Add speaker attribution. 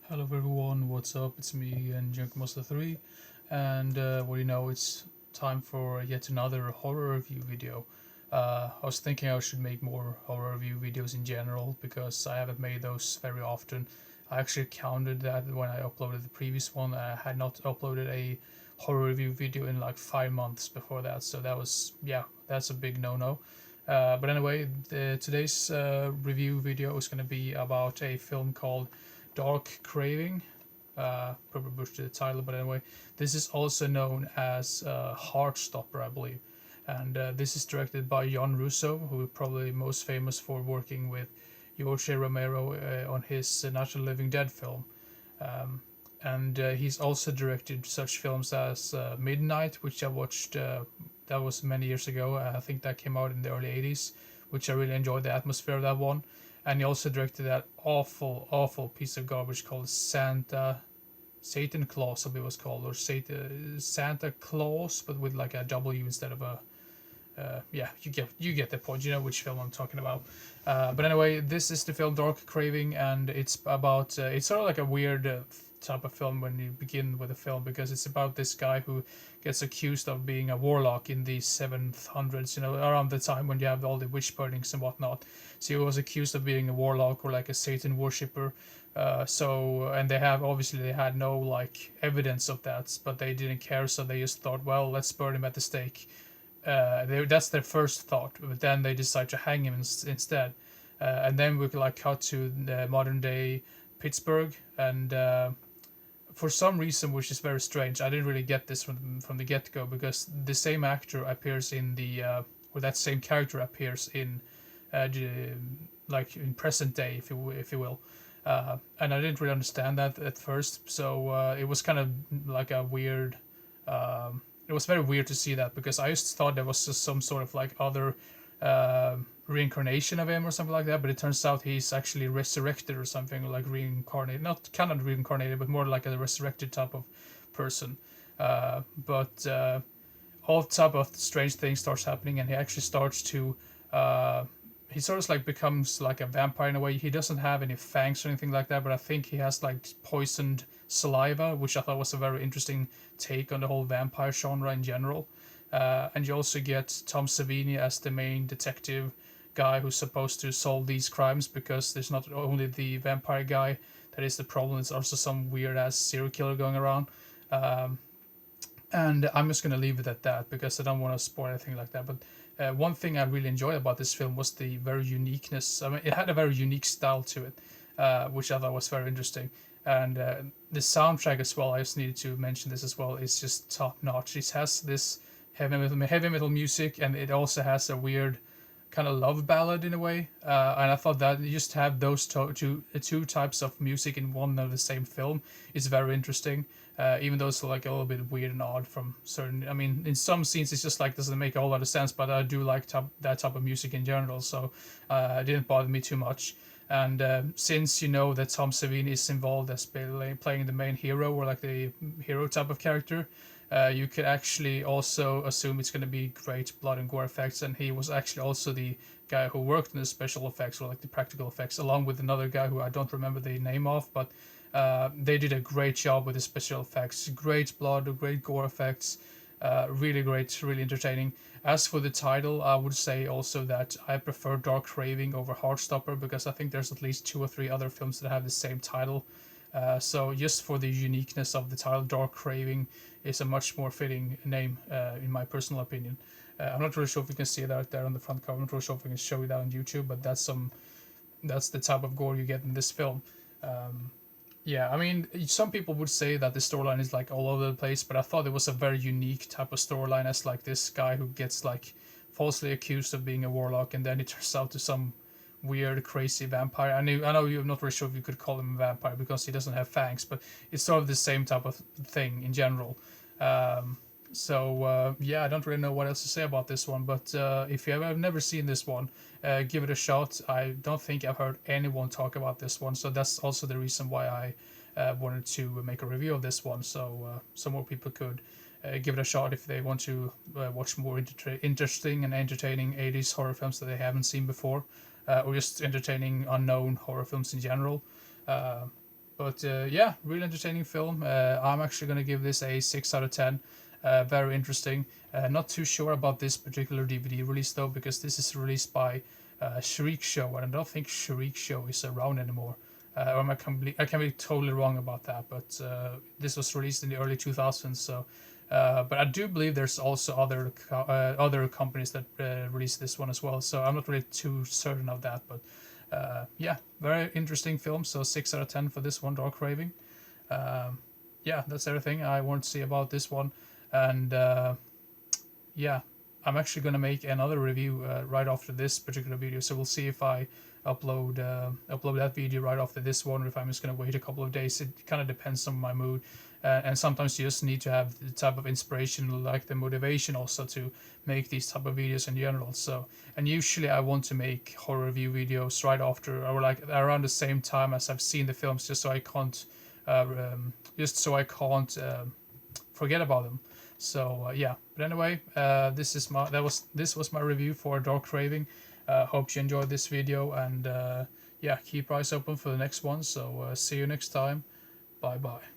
Speaker 1: Hello everyone, what's up? It's me and Junkmaster3, and it's time for yet another horror review video. I was thinking I should make more horror review videos in general because I haven't made those very often. I actually counted that when I uploaded the previous one. I had not uploaded a horror review video in like 5 months before that, so that's a big no-no. But anyway, today's review video is going to be about a film called Dark Craving. Probably butchered the title, but anyway, this is also known as Heartstopper, I believe. And this is directed by John Russo, who is probably most famous for working with Jorge Romero on his Night of the Living Dead film. Um, and he's also directed such films as Midnight, which I watched. That was many years ago. I think that came out in the early '80s, which I really enjoyed the atmosphere of that one. And he also directed that awful piece of garbage called Satan Claus, I believe it was called, or Santa Claus, but with like a W instead of a. Yeah, you get the point. You know which film I'm talking about. But anyway, this is the film Dark Craving, and it's about it's sort of like a weird type of film when you begin with the film because it's about this guy who gets accused of being a warlock in the 700s, around the time when you have all the witch burnings and whatnot. So he was accused of being a warlock or like a Satan worshipper. And they had no like evidence of that, but they didn't care, so they just thought, well, let's burn him at the stake. That's their first thought, but then they decide to hang him instead. And then we like cut to the modern day Pittsburgh, and for some reason, which is very strange, I didn't really get this from the get go because the same actor appears in or that same character appears in, like in present day, if you will. And I didn't really understand that at first, so it was kind of like a weird. It was very weird to see that because I just thought there was just some sort of like other reincarnation of him or something like that, but it turns out he's actually resurrected or something, like reincarnated, not kind of reincarnated, but more like a resurrected type of person. But all type of strange things starts happening, and he actually starts to uh, he sort of like becomes like a vampire in a way. He doesn't have any fangs or anything like that, but I think he has like poisoned saliva, which I thought was a very interesting take on the whole vampire genre in general. And you also get Tom Savini as the main detective guy who's supposed to solve these crimes because there's not only the vampire guy that is the problem, there's also some weird ass serial killer going around. Um, and I'm just gonna leave it at that because I don't want to spoil anything like that. But one thing I really enjoyed about this film was the very uniqueness. I mean, it had a very unique style to it, which I thought was very interesting. And the soundtrack as well. I just needed to mention this as well. Is just top notch. It has this heavy metal music, and it also has a weird kind of love ballad in a way. And I thought that you just have those two types of music in one of the same film is very interesting. Even though it's like a little bit weird and odd from certain. I mean, in some scenes it's just like doesn't make a whole lot of sense, but I do like that type of music in general, so it didn't bother me too much. And since you know that Tom Savini is involved as playing the main hero or like the hero type of character, you could actually also assume it's going to be great blood and gore effects. And he was actually also the guy who worked in the special effects or like the practical effects, along with another guy who I don't remember the name of, but they did a great job with the special effects. Great blood, great gore effects. Really great, really entertaining. As for the title, I would say also that I prefer Dark Craving over Heartstopper because I think there's at least two or three other films that have the same title. So just for the uniqueness of the title, Dark Craving is a much more fitting name, in my personal opinion. I'm not really sure if you can see it out there on the front cover. I'm not really sure if I can show you that on YouTube, but that's the type of gore you get in this film. Um, yeah, I mean, some people would say that the storyline is like all over the place, but I thought it was a very unique type of storyline as like this guy who gets like falsely accused of being a warlock, and then it turns out to some weird, crazy vampire. I know you're not really sure if you could call him a vampire because he doesn't have fangs, but it's sort of the same type of thing in general. Um, so I don't really know what else to say about this one. But if you have never seen this one, give it a shot. I don't think I've heard anyone talk about this one, so that's also the reason why I wanted to make a review of this one, so some more people could give it a shot if they want to watch more interesting and entertaining 80s horror films that they haven't seen before, or just entertaining unknown horror films in general. Uh, But yeah, really entertaining film. I'm actually gonna give this a 6 out of 10. Very interesting. Not too sure about this particular DVD release though, because this is released by Shriek Show, and I don't think Shriek Show is around anymore. Or I can be totally wrong about that, but this was released in the early 2000s. So, but I do believe there's also other companies that released this one as well. So I'm not really too certain of that, but yeah, very interesting film. So 6 out of 10 for this one, Dark Craving. Yeah, that's everything I want to say about this one, and yeah, I'm actually gonna make another review right after this particular video. So we'll see if I upload that video right after this one, or if I'm just gonna wait a couple of days. It kind of depends on my mood, and sometimes you just need to have the type of inspiration, like the motivation, also to make these type of videos in general. So, and usually I want to make horror review videos right after, or like around the same time as I've seen the films, just so I can't forget about them. So yeah, but anyway, this was my review for Dark Craving. Hope you enjoyed this video, and yeah, keep your eyes open for the next one. So see you next time. Bye bye.